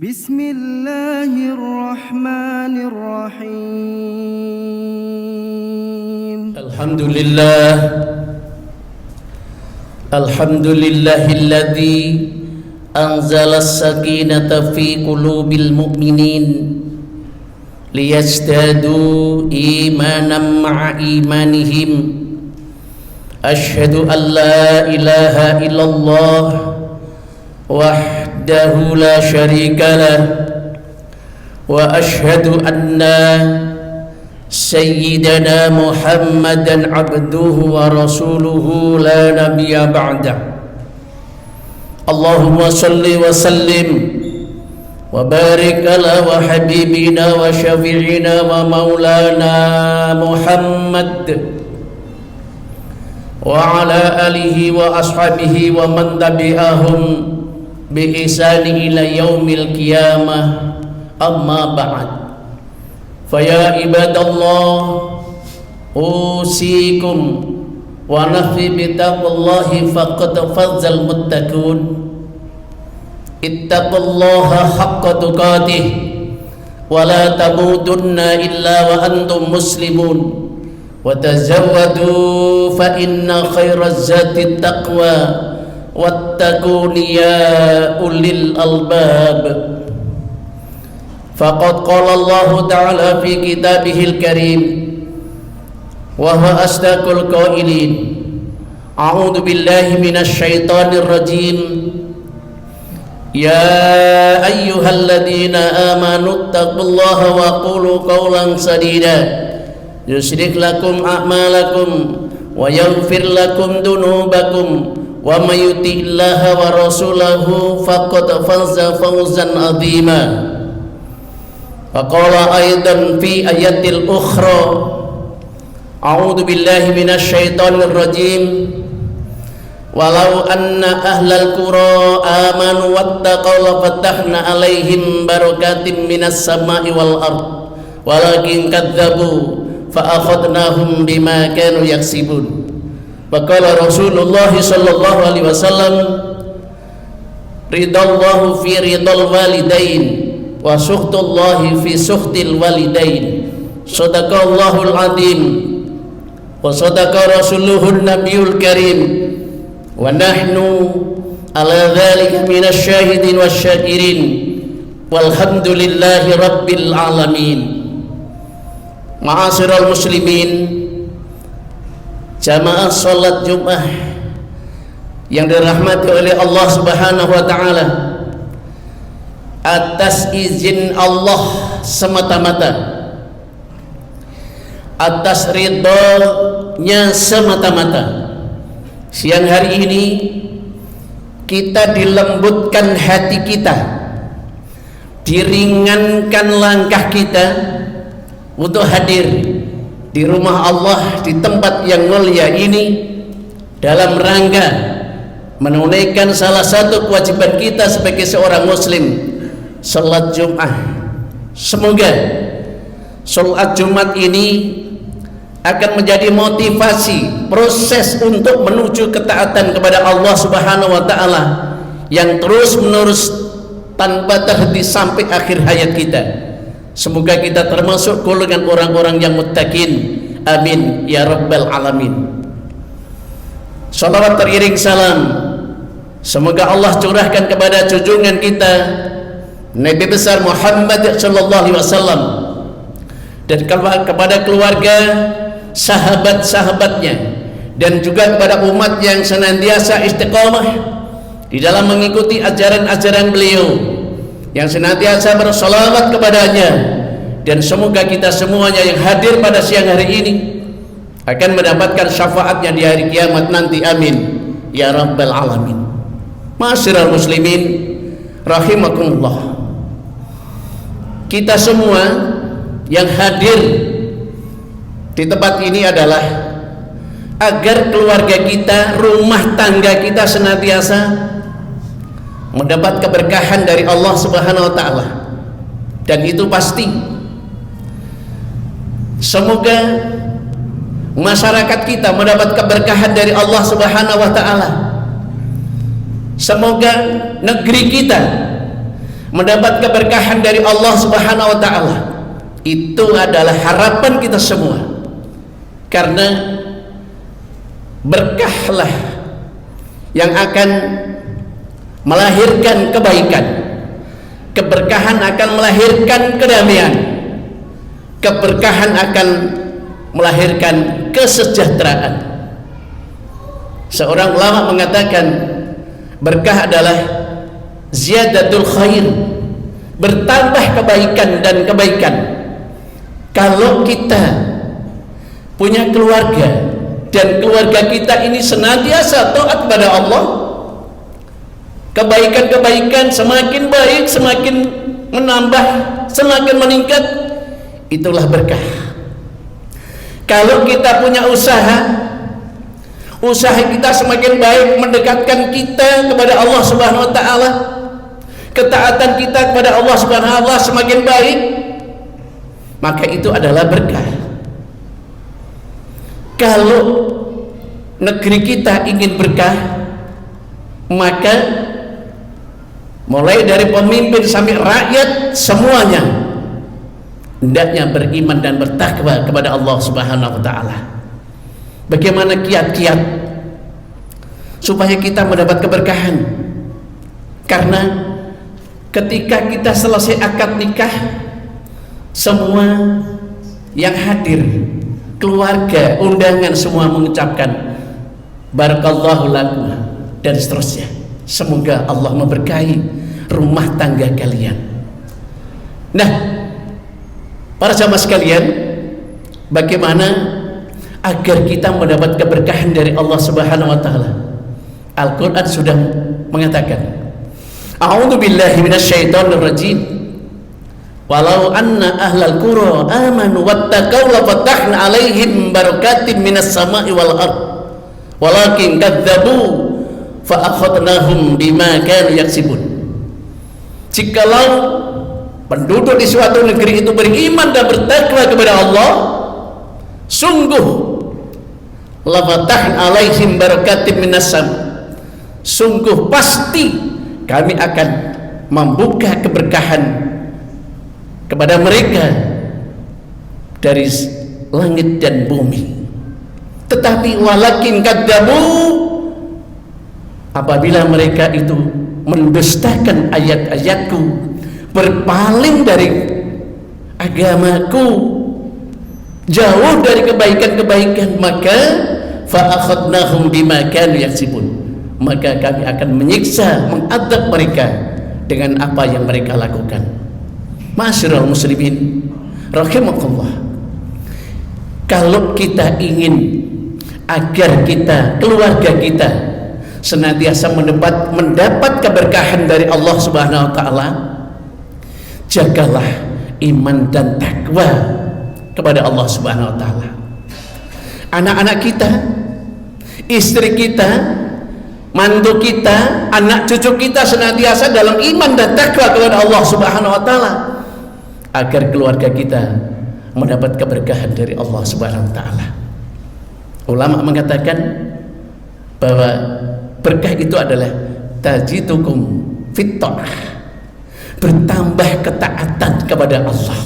Bismillahirrahmanirrahim. Alhamdulillahilladzi anzala as-sakinata fi qulubil mu'minin liyazdadu imanan ma'a imanihim. Asyhadu an la ilaha illallah wahdahu la syarika lah wa asyhadu anna sayyidana Muhammadan abduhu wa rasuluhu la nabiyya ba'dah. Allahumma salli wa sallim wa barik ala wa habibina wa syafi'ina wa maulana Muhammad wa ala alihi wa ashabihi wa man tabi'ahum bi ihsani ila yaumil qiyamah. Amma ba'd. Faya ibadallah, usikum wa nafsi bitaqwallahi faqad fazal muttaqun. Ittaqullaha haqqa tuqatih wa la tamutunna illa wa antum muslimun. Wa tazawwadu fa inna khairaz zati taqwa wattaquni ya ulil albab. Faqad qala Allah ta'ala fi kitabihil karim wa huwa asdaqul qailin. A'udzu billahi minasy syaithanir rajim. Ya ayyuhalladzina amanu taqullaha wa qulu qawlan sadida yuslih lakum a'malakum wa yaghfir lakum dunubakum wa may yuti'illaha wa rasulahu faqad faza fawzan 'azima. Faqala aidan fi ayatil ukhra, a'udzu billahi minasy syaithanir rajim. Walau anna ahlal qura amanu wattaqaw la fatahna 'alaihim barakatim minas sama'i wal ard walakin kadzdzabu fa akhadnahum bima kanu yaksibun. Faqala Rasulullah sallallahu alaihi wasallam, ridallahu fi ridal walidain wa sukhtullahi fi sukhtil walidain. Shadaqallahul azim wa sadaqa rasuluhun nabiyul karim wa nahnu ala dzalika minasy syahidin wasyakirin walhamdulillahi rabbil alamin. Ma'asyiral muslimin, jamaah salat Jumat yang dirahmati oleh Allah Subhanahu wa taala, atas izin Allah semata-mata, atas ridhonya semata-mata, siang hari ini kita dilembutkan hati kita, diringankan langkah kita untuk hadir di rumah Allah di tempat yang mulia ini dalam rangka menunaikan salah satu kewajiban kita sebagai seorang muslim, salat Jumat. Semoga salat Jumat ini akan menjadi motivasi proses untuk menuju ketaatan kepada Allah Subhanahu wa taala yang terus menerus tanpa terhenti sampai akhir hayat kita. Semoga kita termasuk golongan orang-orang yang muttaqin. Amin ya rabbal alamin. Salawat teriring salam semoga Allah curahkan kepada junjungan kita Nabi besar Muhammad sallallahu alaihi wasallam dan kepada keluarga, sahabat-sahabatnya, dan juga kepada umat yang senantiasa istiqomah di dalam mengikuti ajaran-ajaran beliau, yang senantiasa bersolawat kepadanya. Dan semoga kita semuanya yang hadir pada siang hari ini akan mendapatkan syafaatnya di hari kiamat nanti. Amin ya rabbal alamin. Ma'asyiral muslimin rahimakumullah, kita semua yang hadir di tempat ini adalah agar keluarga kita, rumah tangga kita senantiasa mendapat keberkahan dari Allah Subhanahu wa taala. Dan itu pasti. Semoga masyarakat kita mendapat keberkahan dari Allah Subhanahu wa taala. Semoga negeri kita mendapat keberkahan dari Allah Subhanahu wa taala. Itu adalah harapan kita semua. Karena berkahlah yang akan melahirkan kebaikan. Keberkahan akan melahirkan kedamaian. Keberkahan akan melahirkan kesejahteraan. Seorang ulama mengatakan berkah adalah ziyadatul khair, bertambah kebaikan dan kebaikan. Kalau kita punya keluarga dan keluarga kita ini senantiasa taat kepada Allah, kebaikan-kebaikan semakin baik, semakin menambah, semakin meningkat, itulah berkah. Kalau kita punya usaha kita semakin baik, mendekatkan kita kepada Allah Subhanahu wa taala, ketaatan kita kepada Allah Subhanahu wa taala semakin baik, maka itu adalah berkah. Kalau negeri kita ingin berkah, maka mulai dari pemimpin sampai rakyat semuanya hendaknya beriman dan bertakwa kepada Allah Subhanahu wa taala. Bagaimana kiat-kiat supaya kita mendapat keberkahan? Karena ketika kita selesai akad nikah, semua yang hadir, keluarga, undangan semua mengucapkan barakallahu lakum dan seterusnya. Semoga Allah memberkahi rumah tangga kalian. Nah, para jamaah sekalian, bagaimana agar kita mendapat keberkahan dari Allah Subhanahu wa taala? Al-Qur'an sudah mengatakan, A'udzu billahi minasyaitonir rajim. Walau anna ahlal qura amanu wattaqau la fatahna 'alaihim barakatim minas sama'i wal ard. Walakin kadzdzabu fa akhadnahum bima kanu yaksibun. Jikalau penduduk di suatu negeri itu beriman dan bertakwa kepada Allah, sungguh la fatahna 'alaihim barakatim minas sam'. Sungguh pasti kami akan membuka keberkahan kepada mereka dari langit dan bumi. Tetapi walakin kadzabu, apabila mereka itu mendustakan ayat-ayatku, berpaling dari agamaku, jauh dari kebaikan-kebaikan, maka fa akhadnahum bima kanu yaksibun, maka kami akan menyiksa, mengadab mereka dengan apa yang mereka lakukan. Ma'asyiral muslimin rahimakumullah, kalau kita ingin agar kita, keluarga kita senantiasa mendapat keberkahan dari Allah Subhanahu wa taala, jagalah iman dan takwa kepada Allah Subhanahu wa taala. Anak-anak kita, istri kita, mantu kita, anak cucu kita senantiasa dalam iman dan takwa kepada Allah Subhanahu wa taala, agar keluarga kita mendapat keberkahan dari Allah Subhanahu wa taala. Ulama mengatakan bahwa berkah itu adalah tajidukum fit ta'ah, bertambah ketaatan kepada Allah.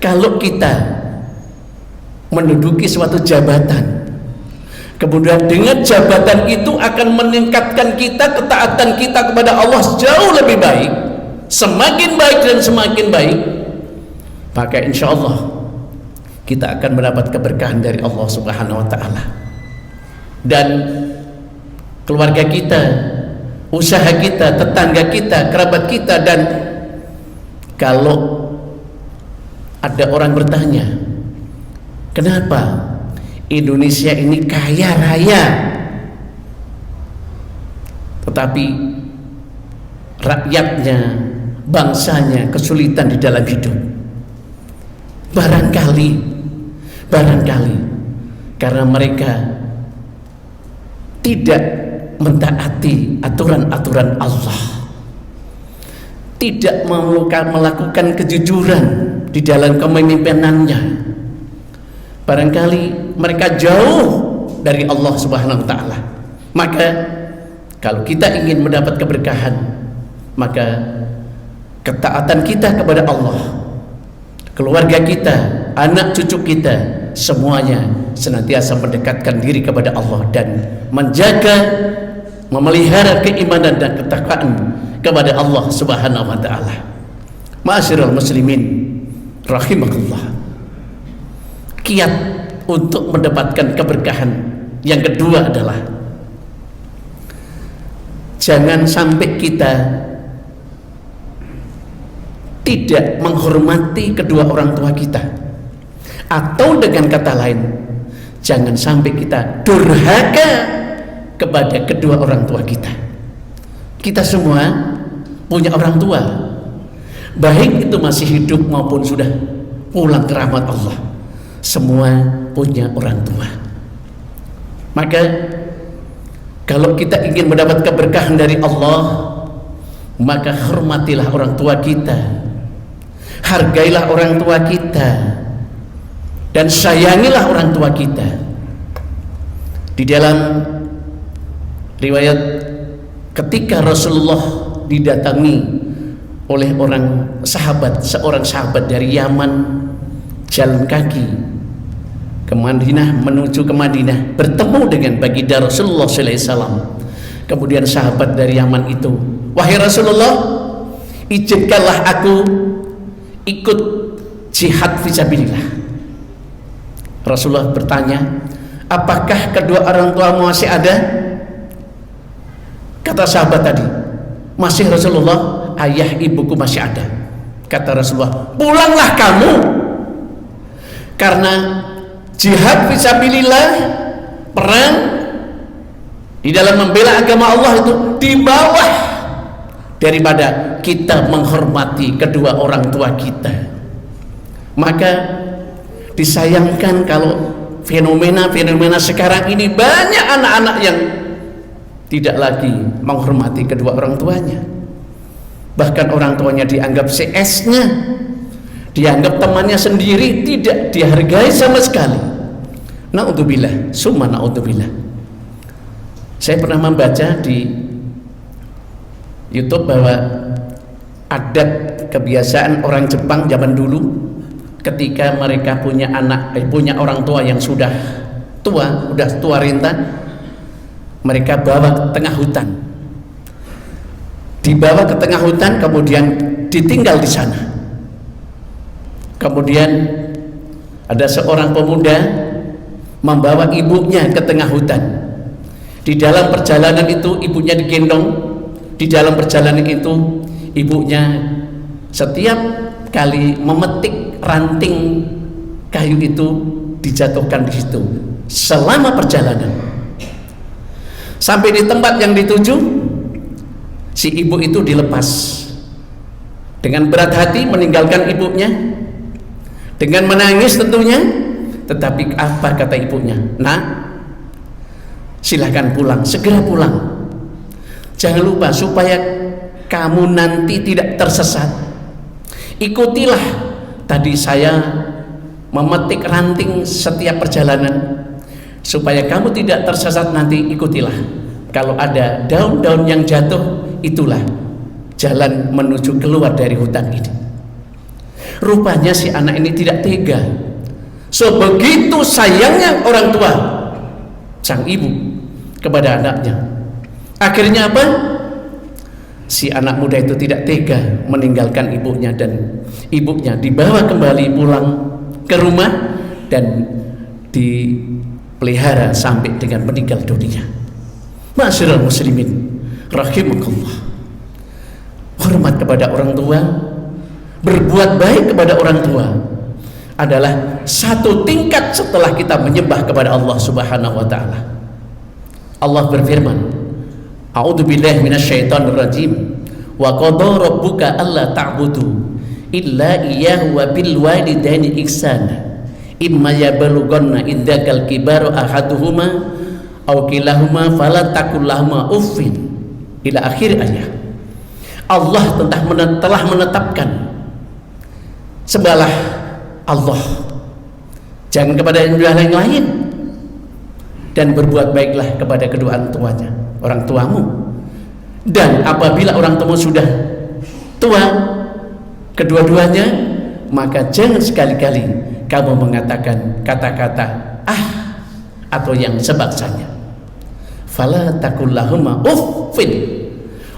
Kalau kita menduduki suatu jabatan, kemudian dengan jabatan itu akan meningkatkan kita, ketaatan kita kepada Allah jauh lebih baik, semakin baik dan semakin baik, maka insya Allah kita akan mendapat keberkahan dari Allah Subhanahu wa taala. Dan keluarga kita, usaha kita, tetangga kita, kerabat kita. Dan kalau ada orang bertanya, kenapa Indonesia ini kaya raya tetapi rakyatnya, bangsanya kesulitan di dalam hidup? Barangkali karena mereka tidak mentaati aturan-aturan Allah, tidak melakukan kejujuran di dalam kepemimpinannya. Barangkali mereka jauh dari Allah Subhanahu wa taala. Maka kalau kita ingin mendapat keberkahan, maka ketaatan kita kepada Allah, keluarga kita, anak cucu kita, semuanya senantiasa mendekatkan diri kepada Allah dan menjaga, memelihara keimanan dan ketakwaan kepada Allah Subhanahu wa taala. Ma'asyiral muslimin rahimakumullah. Kiat untuk mendapatkan keberkahan yang kedua adalah jangan sampai kita tidak menghormati kedua orang tua kita, atau dengan kata lain, jangan sampai kita durhaka kepada kedua orang tua kita. Kita semua punya orang tua, baik itu masih hidup maupun sudah pulang ke rahmat Allah. Semua punya orang tua. Maka kalau kita ingin mendapat keberkahan dari Allah, maka hormatilah orang tua kita, hargailah orang tua kita, dan sayangilah orang tua kita. Di dalam riwayat, ketika Rasulullah didatangi oleh seorang sahabat dari Yaman, jalan kaki ke Madinah, menuju ke Madinah, bertemu dengan baginda Rasulullah SAW. Kemudian sahabat dari Yaman itu, wahai Rasulullah, izinkanlah aku ikut jihad fisabilillah. Rasulullah bertanya, apakah kedua orang tuamu masih ada? Kata sahabat tadi, masih Rasulullah, ayah ibuku masih ada. Kata Rasulullah, pulanglah kamu, karena jihad fisabilillah, perang di dalam membela agama Allah itu di bawah daripada kita menghormati kedua orang tua kita. Maka disayangkan kalau fenomena sekarang ini banyak anak-anak yang tidak lagi menghormati kedua orang tuanya. Bahkan orang tuanya dianggap CS-nya, dianggap temannya sendiri, tidak dihargai sama sekali. Na'udzubillah, summa na'udzubillah. Saya pernah membaca di YouTube bahwa adat kebiasaan orang Jepang zaman dulu, ketika mereka punya punya orang tua yang sudah tua renta, mereka bawa ke tengah hutan. Dibawa ke tengah hutan, kemudian ditinggal di sana. Kemudian ada seorang pemuda membawa ibunya ke tengah hutan. Di dalam perjalanan itu ibunya digendong. Di dalam perjalanan itu ibunya setiap kali memetik ranting kayu itu dijatuhkan di situ selama perjalanan. Sampai di tempat yang dituju, si ibu itu dilepas. Dengan berat hati meninggalkan ibunya, dengan menangis tentunya. Tetapi apa kata ibunya? Nak, silahkan pulang, segera pulang. Jangan lupa supaya kamu nanti tidak tersesat, ikutilah tadi saya memetik ranting setiap perjalanan, supaya kamu tidak tersesat nanti, ikutilah. Kalau ada daun-daun yang jatuh, itulah jalan menuju keluar dari hutan ini. Rupanya si anak ini tidak tega. Sebegitu sayangnya orang tua, sang ibu, kepada anaknya. Akhirnya apa? Si anak muda itu tidak tega meninggalkan ibunya, dan ibunya dibawa kembali pulang ke rumah dan dipelihara sampai dengan meninggal dunia. Ma'asyiral muslimin rahimakumullah. Hormat kepada orang tua, berbuat baik kepada orang tua adalah satu tingkat setelah kita menyembah kepada Allah Subhanahu wa taala. Allah berfirman, a'udzubillahi minasyaitonir rajim, wa qada rabbuka alla ta'budu illa iyyahu wa bil walidaini ihsana imma yablughanna indakal kibaru ahaduhuma aw kilahuma fala taqul lahuma uffin, ila akhir ayat. Allah telah menetapkan sembahlah Allah, jangan kepada yang lain, dan berbuat baiklah kepada kedua orang tuamu. Dan apabila orang tuamu sudah tua, kedua-duanya, maka jangan sekali-kali kamu mengatakan kata-kata atau yang sebaksanya. Fala taqul lahuma uffin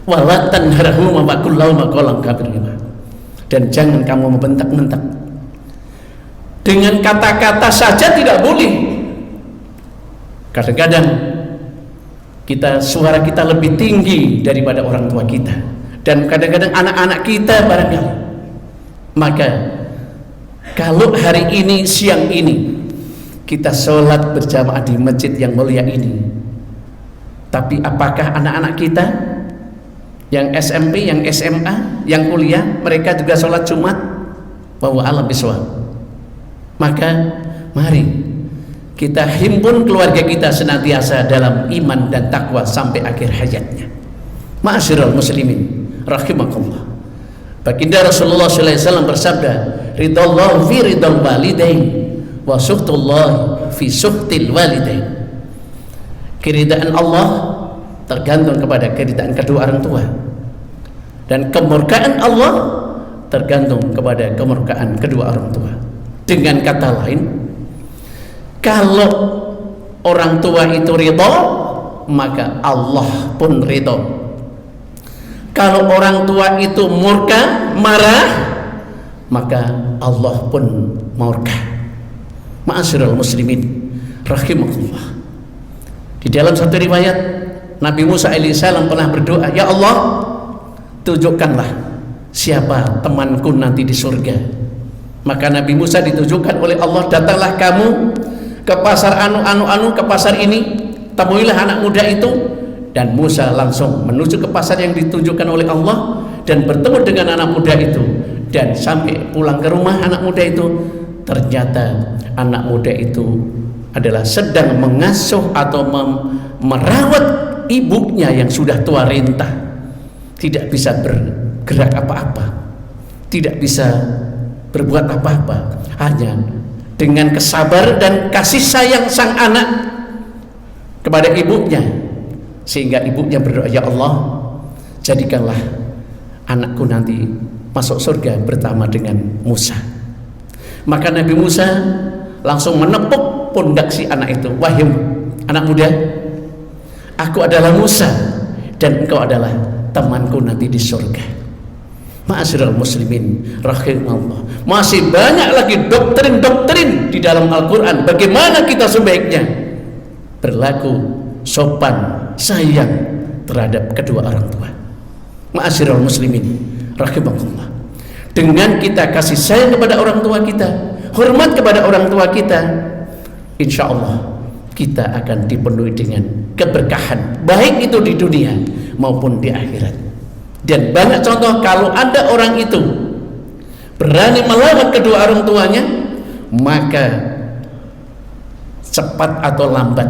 wa la tanharhuma wa qul lahuma qawlan karima. Dan jangan kamu membentak-bentak. Dengan kata-kata saja tidak boleh. Kadang-kadang suara kita lebih tinggi daripada orang tua kita, dan kadang-kadang anak-anak kita barangkali. Maka kalau hari ini, siang ini kita sholat berjamaah di masjid yang mulia ini, tapi apakah anak-anak kita yang SMP, yang SMA, yang kuliah, mereka juga sholat Jumat? Wallahu a'lam bishawab. Maka mari kita himpun keluarga kita senantiasa dalam iman dan takwa sampai akhir hayatnya. Ma'asyiral muslimin rahimakumullah. Baginda Rasulullah sallallahu alaihi wasallam bersabda, ridallahu fi ridal walidain wa suhtullah fi suhtil walidain. Keridaan Allah tergantung kepada keridaan kedua orang tua, dan kemurkaan Allah tergantung kepada kemurkaan kedua orang tua. Dengan kata lain, kalau orang tua itu ridho, maka Allah pun ridho. Kalau orang tua itu murka, marah, maka Allah pun murka. Ma'asyiral muslimin rahimakumullah. Di dalam satu riwayat, Nabi Musa alaihissalam pernah berdoa, ya Allah, tunjukkanlah siapa temanku nanti di surga. Maka Nabi Musa ditunjukkan oleh Allah, datanglah kamu ke pasar ke pasar ini, temuilah anak muda itu. Dan Musa langsung menuju ke pasar yang ditunjukkan oleh Allah dan bertemu dengan anak muda itu. Dan sampai pulang ke rumah anak muda itu, ternyata anak muda itu adalah sedang mengasuh atau merawat ibunya yang sudah tua renta, tidak bisa bergerak apa-apa, tidak bisa berbuat apa-apa, hanya dengan kesabaran dan kasih sayang sang anak kepada ibunya, sehingga ibunya berdoa, ya Allah, jadikanlah anakku nanti masuk surga bersama dengan Musa. Maka Nabi Musa langsung menepuk pundak si anak itu, wahai anak muda, aku adalah Musa dan engkau adalah temanku nanti di surga. Ma'asyiral muslimin rahimallah. Masih banyak lagi doktrin-doktrin di dalam Al-Quran bagaimana kita sebaiknya berlaku sopan, sayang terhadap kedua orang tua. Ma'asyiral muslimin rahimallah. Dengan kita kasih sayang kepada orang tua kita, hormat kepada orang tua kita, insya Allah kita akan dipenuhi dengan keberkahan, baik itu di dunia maupun di akhirat. Dan banyak contoh, kalau ada orang itu berani melawan kedua orang tuanya, maka cepat atau lambat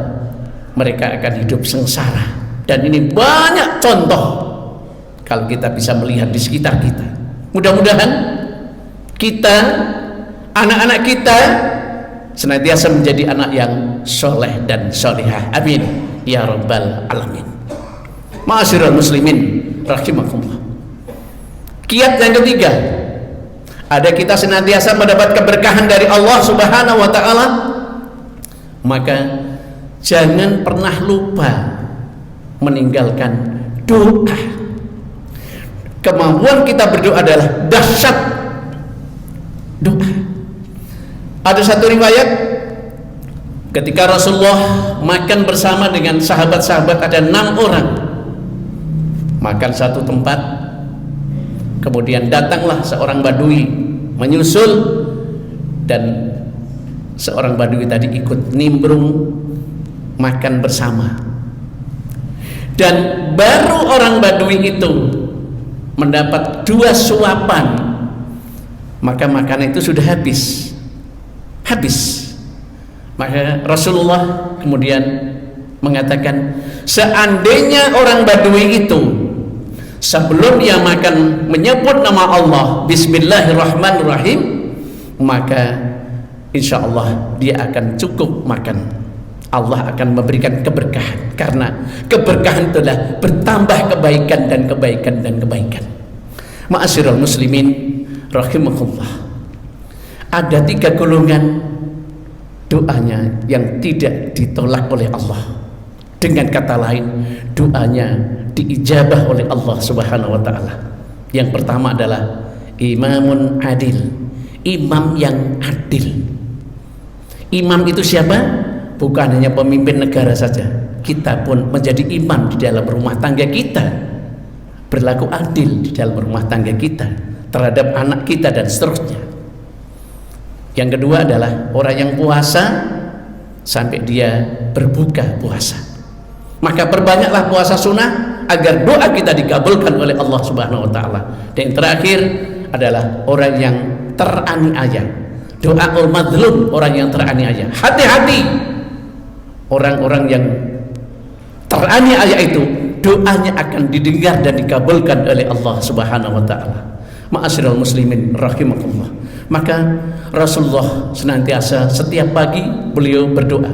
mereka akan hidup sengsara. Dan ini banyak contoh kalau kita bisa melihat di sekitar kita. Mudah-mudahan kita, anak-anak kita senantiasa menjadi anak yang soleh dan solihah. Amin ya rabbal alamin. Ma'asyiral muslimin rahimakumullah. Kiat yang ketiga, ada kita senantiasa mendapat keberkahan dari Allah Subhanahu wa taala, maka jangan pernah lupa meninggalkan doa. Kemampuan kita berdoa adalah dahsyat doa. Ada satu riwayat ketika Rasulullah makan bersama dengan sahabat-sahabat, ada 6 orang makan satu tempat, kemudian datanglah seorang badui menyusul, dan seorang badui tadi ikut nimbrung makan bersama. Dan baru orang badui itu mendapat 2 suapan, maka makanan itu sudah habis. Maka Rasulullah kemudian mengatakan, seandainya orang badui itu sebelum dia makan menyebut nama Allah, Bismillahirrahmanirrahim, maka insya Allah dia akan cukup makan. Allah akan memberikan keberkahan, karena keberkahan itulah bertambah kebaikan dan kebaikan dan kebaikan. Ma'asyiral muslimin rahimahullah, ada 3 golongan doanya yang tidak ditolak oleh Allah. Dengan kata lain, doanya diijabah oleh Allah Subhanahu wa taala. Yang pertama adalah imamun adil, imam yang adil. Imam itu siapa? Bukan hanya pemimpin negara saja. Kita pun menjadi imam di dalam rumah tangga kita, berlaku adil di dalam rumah tangga kita terhadap anak kita dan seterusnya. Yang kedua adalah orang yang puasa sampai dia berbuka puasa. Maka perbanyaklah puasa sunnah agar doa kita dikabulkan oleh Allah Subhanahu wa taala. Dan yang terakhir adalah orang yang teraniaya. Doaul mazlum, orang yang teraniaya. Hati-hati orang-orang yang teraniaya itu, doanya akan didengar dan dikabulkan oleh Allah Subhanahu wa taala. Ma'asyiral muslimin rahimakumullah. Maka Rasulullah senantiasa setiap pagi beliau berdoa,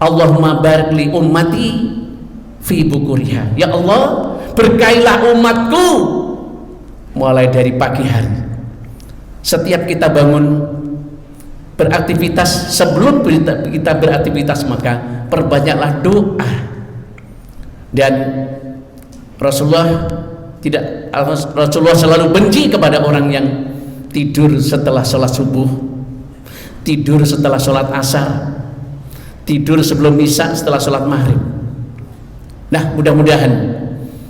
Allahumma barik li ummati fi bukuriha. Ya Allah, berkailah umatku mulai dari pagi hari. Setiap kita bangun beraktivitas, sebelum kita beraktivitas maka perbanyaklah doa. Dan Rasulullah selalu benci kepada orang yang tidur setelah sholat subuh, tidur setelah sholat asar, tidur sebelum isya, setelah sholat maghrib. Nah, mudah-mudahan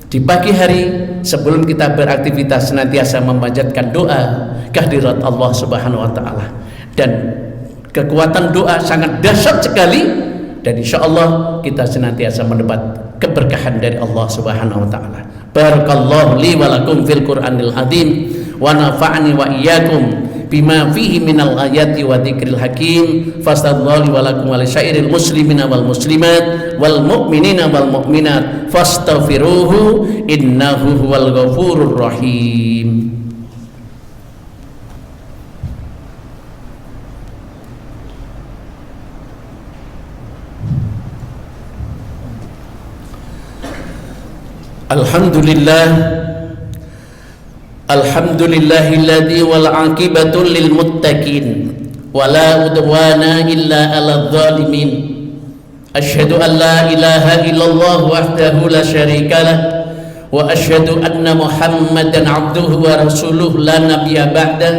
di pagi hari sebelum kita beraktivitas senantiasa memanjatkan doa kehadirat Allah Subhanahu wa taala. Dan kekuatan doa sangat dahsyat sekali, dan insya Allah kita senantiasa mendapat keberkahan dari Allah Subhanahu wa taala. Barakallahu li wa lakum fil Qur'anil azim wa nafa'ani wa iyyakum bima fihi minal ayati wa dzikril hakim. Fastaghfiru wa lakum wa lisyairil muslimina wal muslimat wal mu'minina wal mu'minat fastaghfiruhu innahu huwal ghafurur rahim. Alhamdulillah, alhamdulillahilladzi wal aqibatu lil muttaqin wala udwana illa 'alal zalimin. Asyhadu an la ilaha illallah wahdahu la syarikalah wa asyhadu anna Muhammadan 'abduhu wa rasuluhu la nabiyya ba'dah.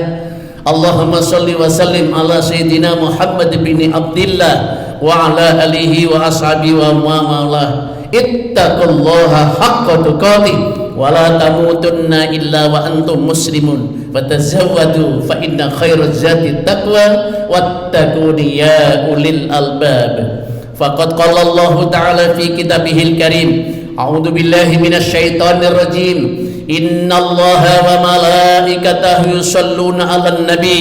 Allahumma shalli wa sallim ala sayyidina Muhammad bin Abdillah wa ala alihi wa ashabihi wa mawalah. Ittaqullaha haqqa tuqatih wa la tamutunna illa wa antum muslimun fatazawwadu fa inna khairaz zati taqwa wattaquni ya ulil albab. Faqad qala Allah ta'ala fi kitabihil karim, a'udzu billahi minasy syaithanir rajim, innallaha wa malaikatahu yusholluna 'alan nabi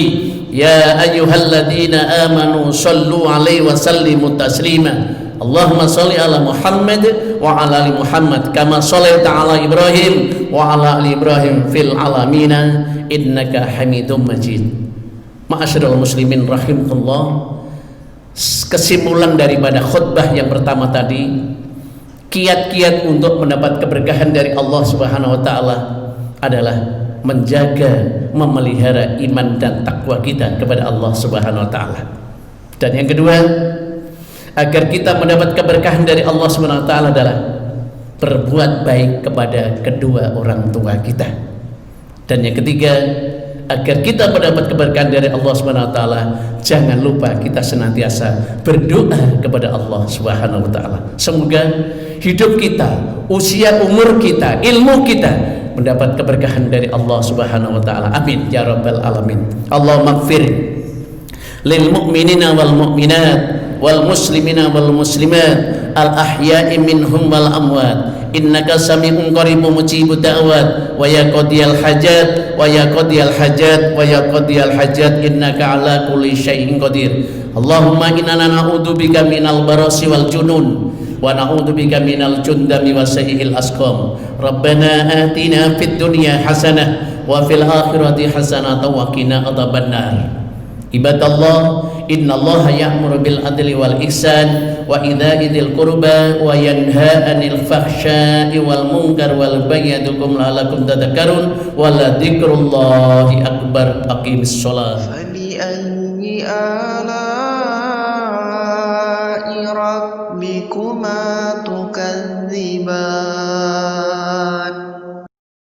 ya ayyuhalladzina amanu shallu 'alaihi wa sallimu taslima. Allahumma sholli ala Muhammad wa ala ali Muhammad kama shallaita ala Ibrahim wa ala ali Ibrahim fil alamina innaka Hamidum Majid. Ma'asyiral muslimin rahimakumullah. Kesimpulan daripada khutbah yang pertama tadi, kiat-kiat untuk mendapat keberkahan dari Allah Subhanahu wa taala adalah menjaga, memelihara iman dan takwa kita kepada Allah Subhanahu wa taala. Dan yang kedua, agar kita mendapat keberkahan dari Allah Subhanahu wa taala adalah berbuat baik kepada kedua orang tua kita. Dan yang ketiga, agar kita mendapat keberkahan dari Allah Subhanahu wa taala, jangan lupa kita senantiasa berdoa kepada Allah Subhanahu wa taala. Semoga hidup kita, usia umur kita, ilmu kita mendapat keberkahan dari Allah Subhanahu wa taala. Amin ya rabbal alamin. Allahumma ighfir lil mu'minina wal mu'minat wal muslimina wal muslimat al ahya'i minhum wal amwat innaka sami'un qaribun mujibud da'wat wa ya qadiyal hajat wa ya qadiyal hajat wa ya qadiyal hajat innaka ala kulli syai'in qadir. Allahumma inna na'udzubika minal barasi wal junun wa na'udzubika minal jundami wa sayyi'il asqam. Rabbana atina fid dunya hasanah wa fil akhirati hasanah wa qina adzabannar. Ibadallah, innallaha ya'muru bil adli wal ihsan wa idza'i dzil qurba wa yanha 'anil fahsya'i wal munkar wal bagyi ya'idukum la'allakum tadhakkarun wa la dzikrullahi akbar. Aqimis shalah. Fabi'ayyi ala'i rabbikuma tukadzibun.